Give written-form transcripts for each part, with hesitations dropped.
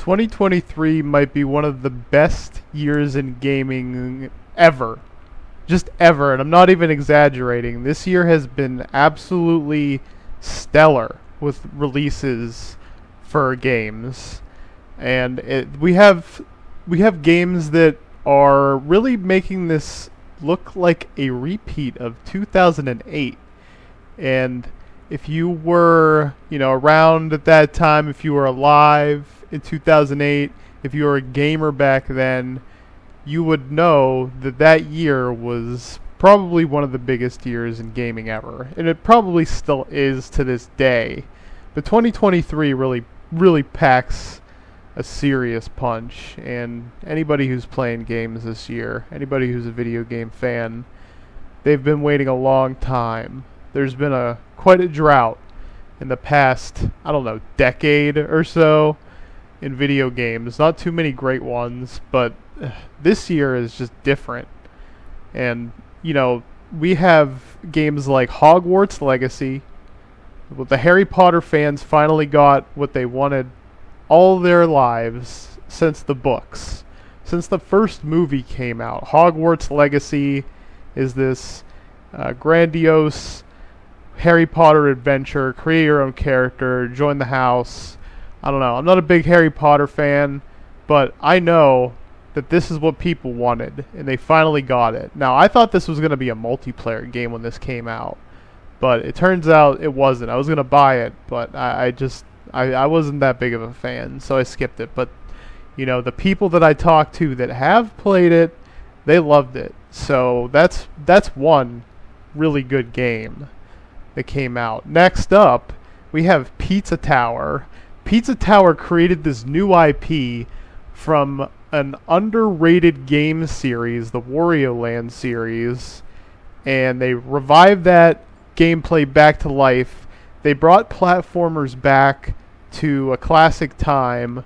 2023 might be one of the best years in gaming ever. Just ever, and I'm not even exaggerating. This year has been absolutely stellar with releases for games. And we have games that are really making this look like a repeat of 2008. And if you were, around at that time, if you were alive in 2008, if you were a gamer back then, you would know that that year was probably one of the biggest years in gaming ever. And it probably still is to this day. But 2023 really packs a serious punch, and anybody who's playing games this year, anybody who's a video game fan, they've been waiting a long time. There's been quite a drought in the past, decade or so in video games. Not too many great ones, but this year is just different. And, we have games like Hogwarts Legacy. Well, the Harry Potter fans finally got what they wanted all their lives since the books. Since the first movie came out, Hogwarts Legacy is this grandiose Harry Potter adventure. Create your own character, join the house. I don't know. I'm not a big Harry Potter fan, but I know that this is what people wanted, and they finally got it. Now, I thought this was going to be a multiplayer game when this came out, but it turns out it wasn't. I was going to buy it, but I wasn't that big of a fan, so I skipped it. But, the people that I talked to that have played it, they loved it. So that's one really good game that came out. Next up, we have Pizza Tower. Pizza Tower created this new IP from an underrated game series, the Wario Land series, and they revived that gameplay back to life. They brought platformers back to a classic time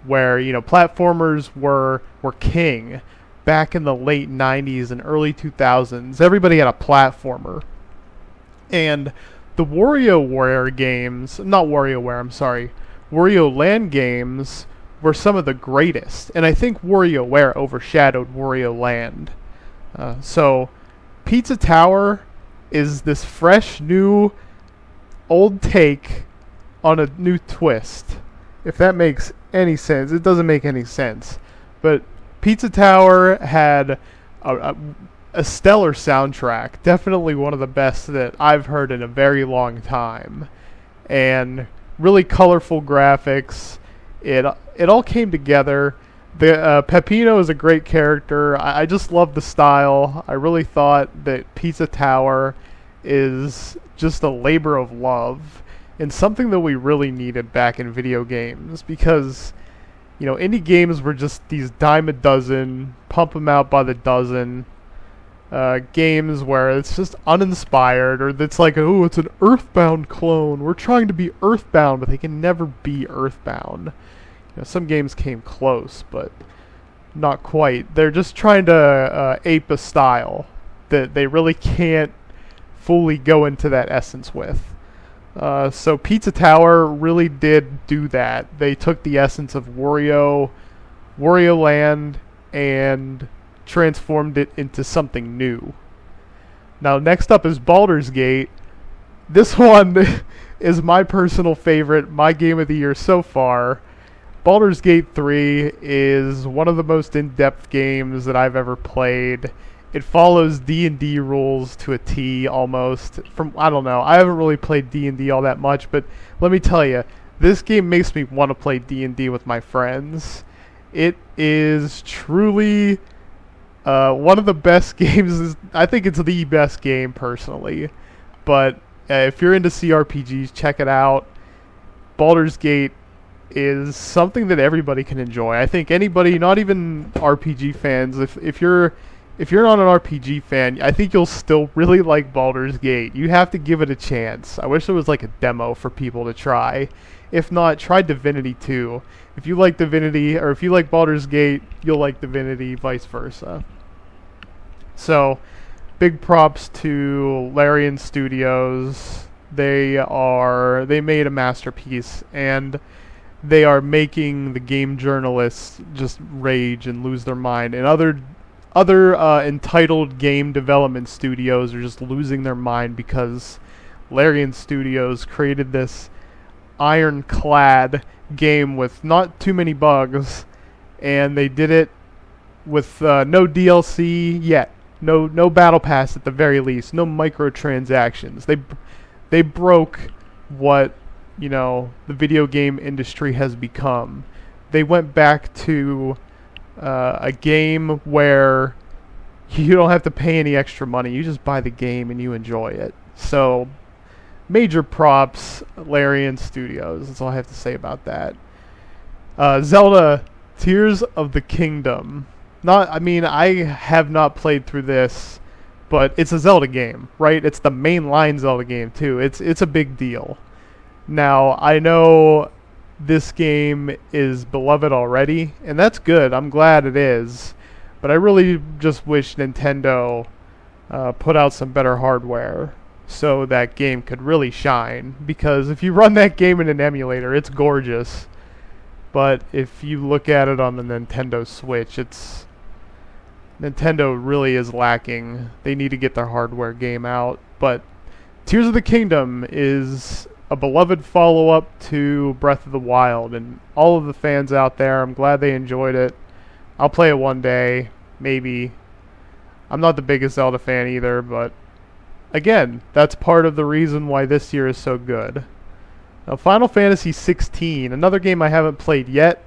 where, platformers were king back in the late 90s and early 2000s. Everybody had a platformer. And the WarioWare games, not WarioWare, I'm sorry, Wario Land games were some of the greatest. And I think WarioWare overshadowed Wario Land. So Pizza Tower is this fresh, new, old take on a new twist. If that makes any sense. It doesn't make any sense. But Pizza Tower had a stellar soundtrack. Definitely one of the best that I've heard in a very long time. And really colorful graphics. It all came together. The Peppino is a great character. I just love the style. I really thought that Pizza Tower is just a labor of love and something that we really needed back in video games, because indie games were just these dime a dozen, pump them out by the dozen games where it's just uninspired, or it's like, oh, it's an Earthbound clone. We're trying to be Earthbound, but they can never be Earthbound. Some games came close, but not quite. They're just trying to ape a style that they really can't fully go into that essence with. So Pizza Tower really did do that. They took the essence of Wario Land, and transformed it into something new. Now, next up is Baldur's Gate. This one is my personal favorite, my game of the year so far. Baldur's Gate 3 is one of the most in-depth games that I've ever played. It follows D&D rules to a T almost. I haven't really played D&D all that much, but let me tell you, this game makes me want to play D&D with my friends. It is truly one of the best games. I think it's the best game personally. But if you're into CRPGs, check it out. Baldur's Gate is something that everybody can enjoy. I think anybody, not even RPG fans, if you're not an RPG fan, I think you'll still really like Baldur's Gate. You have to give it a chance. I wish there was like a demo for people to try. If not, try Divinity 2. If you like Divinity, or if you like Baldur's Gate, you'll like Divinity, vice versa. So, big props to Larian Studios. They made a masterpiece, and they are making the game journalists just rage and lose their mind, and other entitled game development studios are just losing their mind because Larian Studios created this ironclad game with not too many bugs, and they did it with no DLC yet, no battle pass at the very least, no microtransactions. They broke what the video game industry has become. They went back to a game where you don't have to pay any extra money. You just buy the game and you enjoy it. So, major props, Larian Studios. That's all I have to say about that. Zelda Tears of the Kingdom. I have not played through this, but it's a Zelda game, right? It's the mainline Zelda game too. It's a big deal. Now, I know this game is beloved already, and that's good. I'm glad it is. But I really just wish Nintendo put out some better hardware so that game could really shine. Because if you run that game in an emulator, it's gorgeous. But if you look at it on the Nintendo Switch, Nintendo really is lacking. They need to get their hardware game out. But Tears of the Kingdom is a beloved follow-up to Breath of the Wild, and all of the fans out there, I'm glad they enjoyed it. I'll play it one day, maybe. I'm not the biggest Zelda fan either, but again, that's part of the reason why this year is so good. Now, Final Fantasy 16, another game I haven't played yet,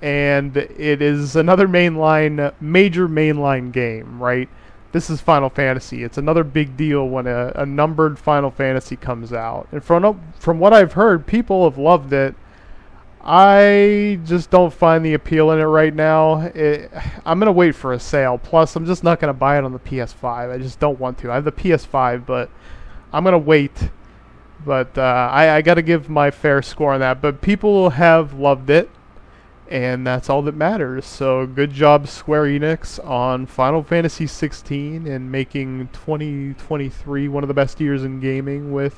and it is another major mainline game, right? This is Final Fantasy. It's another big deal when a numbered Final Fantasy comes out. And from what I've heard, people have loved it. I just don't find the appeal in it right now. I'm going to wait for a sale. Plus, I'm just not going to buy it on the PS5. I just don't want to. I have the PS5, but I'm going to wait. But I got to give my fair score on that. But people have loved it. And that's all that matters. So good job, Square Enix, on Final Fantasy 16 and making 2023 one of the best years in gaming with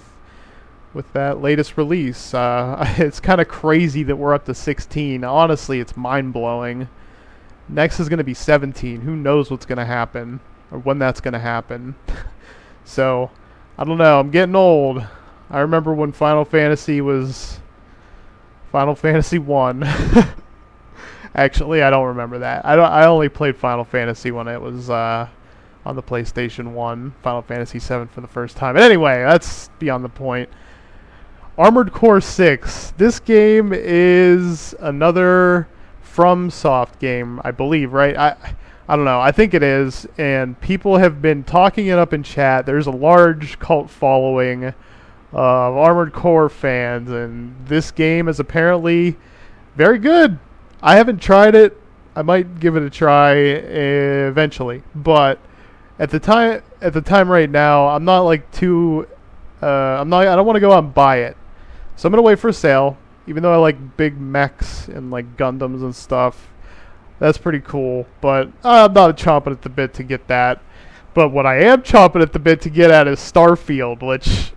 that latest release. It's kind of crazy that we're up to 16. Honestly, it's mind-blowing. Next is going to be 17. Who knows what's going to happen or when that's going to happen. So, I don't know. I'm getting old. I remember when Final Fantasy was Final Fantasy 1. Actually, I don't remember that. I only played Final Fantasy when it was on the PlayStation 1. Final Fantasy 7 for the first time. But anyway, that's beyond the point. Armored Core 6. This game is another FromSoft game, I believe, right? I don't know. I think it is. And people have been talking it up in chat. There's a large cult following of Armored Core fans. And this game is apparently very good. I haven't tried it. I might give it a try eventually, but at the time right now, I'm not like too. I don't want to go out and buy it, so I'm gonna wait for a sale. Even though I like big mechs and like Gundams and stuff, that's pretty cool. But I'm not chomping at the bit to get that. But what I am chomping at the bit to get at is Starfield, which,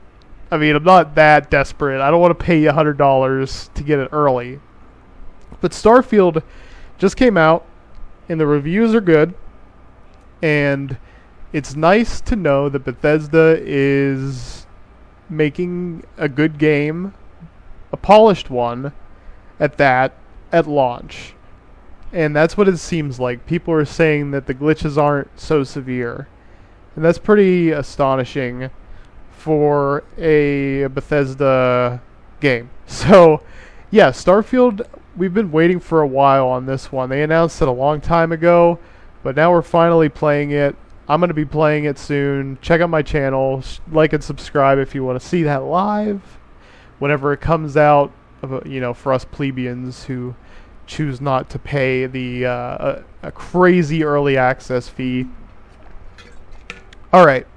I mean, I'm not that desperate. I don't want to pay you $100 to get it early. But Starfield just came out, and the reviews are good, and it's nice to know that Bethesda is making a good game, a polished one, at launch. And that's what it seems like. People are saying that the glitches aren't so severe. And that's pretty astonishing for a Bethesda game. So, yeah, Starfield, we've been waiting for a while on this one. They announced it a long time ago, but now we're finally playing it. I'm going to be playing it soon. Check out my channel. Like and subscribe if you want to see that live whenever it comes out, for us plebeians who choose not to pay a crazy early access fee. Alright.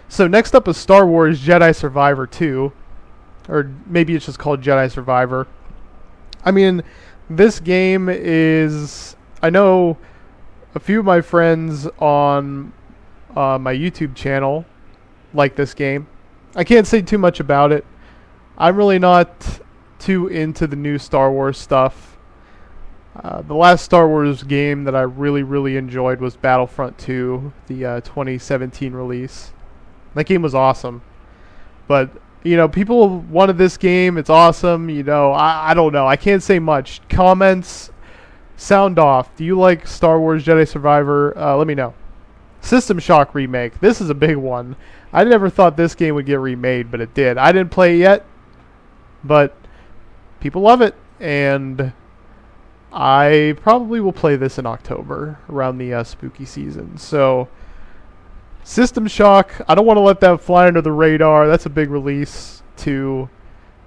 So next up is Star Wars Jedi Survivor 2. Or maybe it's just called Jedi Survivor. I mean, this game is... I know a few of my friends on my YouTube channel like this game. I can't say too much about it. I'm really not too into the new Star Wars stuff. The last Star Wars game that I really, really enjoyed was Battlefront 2, the 2017 release. That game was awesome. But, people wanted this game. It's awesome. I don't know. I can't say much. Comments, sound off. Do you like Star Wars Jedi Survivor? Let me know. System Shock remake. This is a big one. I never thought this game would get remade, but it did. I didn't play it yet, but people love it, and I probably will play this in October, around the spooky season. So, System Shock, I don't want to let that fly under the radar. That's a big release, too,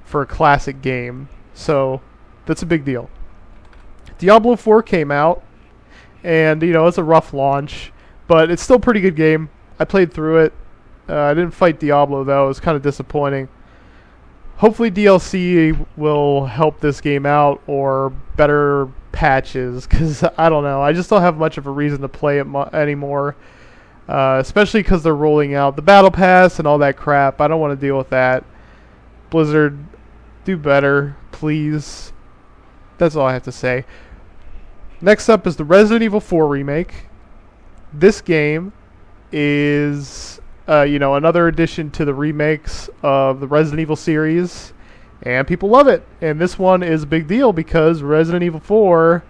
for a classic game. So, that's a big deal. Diablo 4 came out, and, it's a rough launch, but it's still a pretty good game. I played through it. I didn't fight Diablo, though. It was kind of disappointing. Hopefully DLC will help this game out, or better patches, because I don't know. I just don't have much of a reason to play it anymore, especially because they're rolling out the Battle Pass and all that crap. I don't want to deal with that. Blizzard, do better, please. That's all I have to say. Next up is the Resident Evil 4 remake. This game is another addition to the remakes of the Resident Evil series, and people love it. And this one is a big deal because Resident Evil 4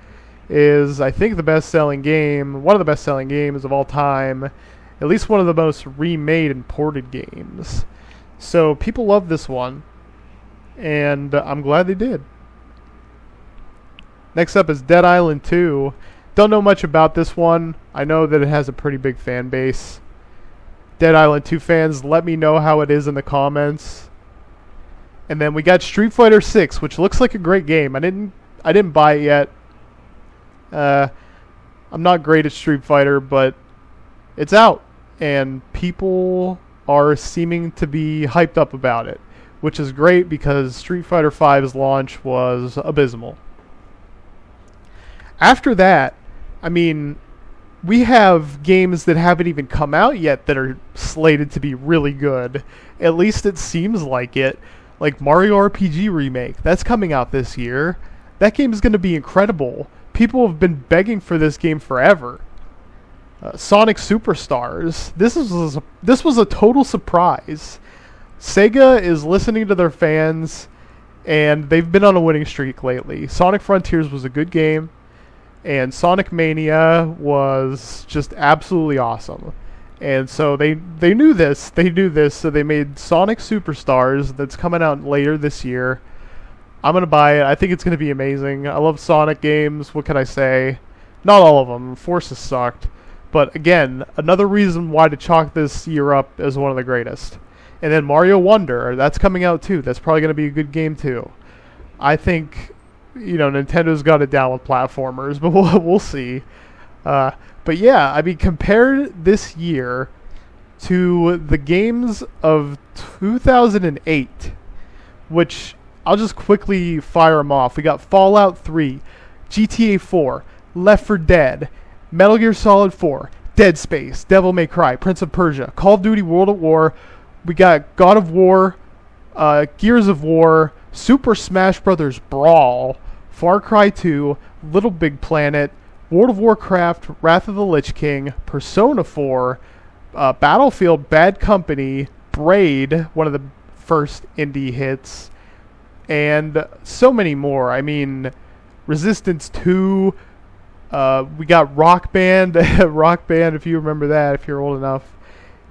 is, I think, the best-selling game, one of the best-selling games of all time, at least one of the most remade and ported games. So people love this one, and I'm glad they did. Next up is Dead Island 2. Don't know much about this one. I know that it has a pretty big fan base. Dead Island 2 fans, let me know how it is in the comments. And then we got Street Fighter 6, which looks like a great game. I didn't buy it yet. I'm not great at Street Fighter, but it's out, and people are seeming to be hyped up about it, which is great because Street Fighter V's launch was abysmal. After that, we have games that haven't even come out yet that are slated to be really good. At least it seems like it. Like Mario RPG Remake. That's coming out this year. That game is going to be incredible. People have been begging for this game forever. Sonic Superstars. This was a total surprise. Sega is listening to their fans, and they've been on a winning streak lately. Sonic Frontiers was a good game. And Sonic Mania was just absolutely awesome. And so they knew this. So they made Sonic Superstars that's coming out later this year. I'm going to buy it. I think it's going to be amazing. I love Sonic games. What can I say? Not all of them. Forces sucked. But again, another reason why to chalk this year up as one of the greatest. And then Mario Wonder. That's coming out too. That's probably going to be a good game too. I think Nintendo's got it down with platformers, but we'll see. But yeah, compare this year to the games of 2008, which I'll just quickly fire them off. We got Fallout 3, GTA 4, Left 4 Dead, Metal Gear Solid 4, Dead Space, Devil May Cry, Prince of Persia, Call of Duty World at War. We got God of War, Gears of War, Super Smash Bros. Brawl, Far Cry 2, Little Big Planet, World of Warcraft, Wrath of the Lich King, Persona 4, Battlefield Bad Company, Braid, one of the first indie hits, and so many more. Resistance 2, we got Rock Band, Rock Band, if you remember that, if you're old enough.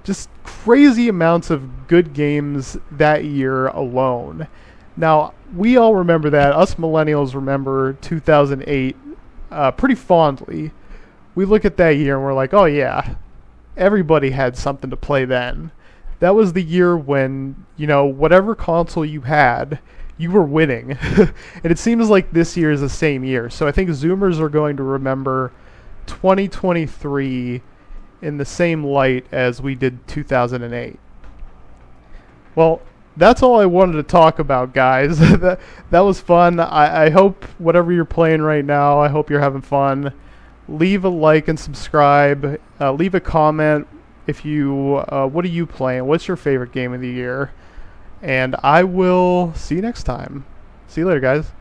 Just crazy amounts of good games that year alone. Now, we all remember that. Us millennials remember 2008 pretty fondly. We look at that year and we're like, oh yeah, everybody had something to play then. That was the year when, whatever console you had, you were winning. And it seems like this year is the same year. So I think Zoomers are going to remember 2023 in the same light as we did 2008. Well, that's all I wanted to talk about, guys. that was fun. I hope whatever you're playing right now, I hope you're having fun. Leave a like and subscribe. Leave a comment if you, what are you playing? What's your favorite game of the year? And I will see you next time. See you later, guys.